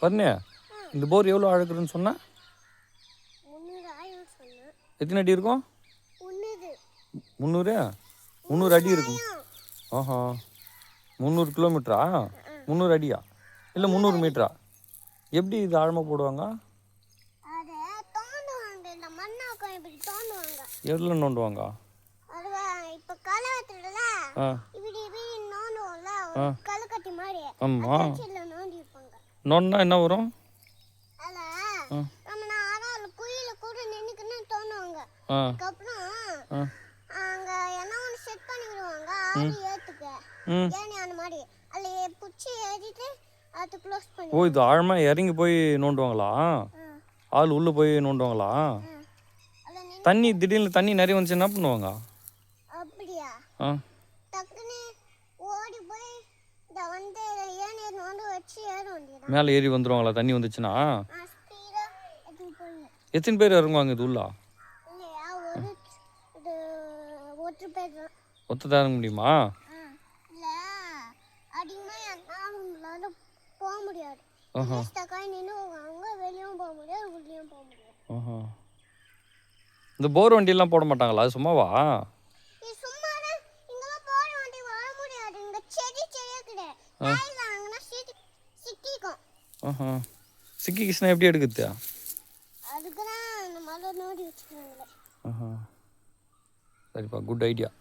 வரணே இந்த போர் எவ்வளோ ஆழக்குதுன்னு சொன்னா? 300 ஆயிரம் சொன்னேன். எத்தனை அடி இருக்கும்? 300 300 அடி இருக்கும். ஆஹா 300 கிலோமீட்டரா? 300 அடியா இல்லை 300 மீட்டரா? எப்படி இது ஆழமாக போடுவாங்க? அது தோண்டுவாங்க, இந்த மண்ணாக்கம் இப்படி தோண்டுவாங்க. எவ்வளோ நோண்டுவாங்க? அது இப்போ களை வெட்டுறதுல இப்படி இப்படி நோண்டுவோம்ல, களை கட்டி மாதிரி. ஆமாம். நோண்டி இருப்பாங்க. நோண்டினா என்ன வரும்? அதில் நம்ம ஆனால் குயில கூட நின்றுக்குன்னு தோணுவாங்க. அதுக்கப்புறம் அங்கே என்ன ஒன்று செட் பண்ணி விடுவாங்க, ஆள் ஏற்றுக்க ஏனி அந்த மாதிரி அதில் பிடிச்சி ஏறிட்டு அது க்ளோஸ் பண்ணி. ஓ, இது ஆழமாக இறங்கி போய் நோண்டுவாங்களா? ஆள் உள்ளே போய் நோண்டுவாங்களா? தண்ணி திடீர்னு தண்ணி நிறைய வந்துச்சு என்ன பண்ணுவாங்க? அப்படியா? டக்குன்னு ஓடி போய் இதை வந்து ஏனி நோண்டு வச்சு ஏற வேண்டியது. மேலே ஏறி வந்துடுவாங்களா தண்ணி வந்துச்சுன்னா? எத்தனை பேர் இறங்குவாங்க இது உள்ள? ஒத்த இறங்க முடியுமா? போக முடியாது. வெளியும் போக முடியாது, உள்ளேயும் போக முடியாது. இந்த போர் வண்டியெல்லாம் போட மாட்டாங்களா? சும்மாவா? சும்மாதான். இங்கெல்லாம் போர் வண்டி வர முடியாது. இங்க செடி செடியா கிடையாது. சிக்கிக்கும். சிக்கிக்கிச்சுன்னா எப்படி எடுக்குது? அதுக்குதான் இந்த மலை நோண்டி வச்சுக்கோங்களே. சரிப்பா, குட் ஐடியா.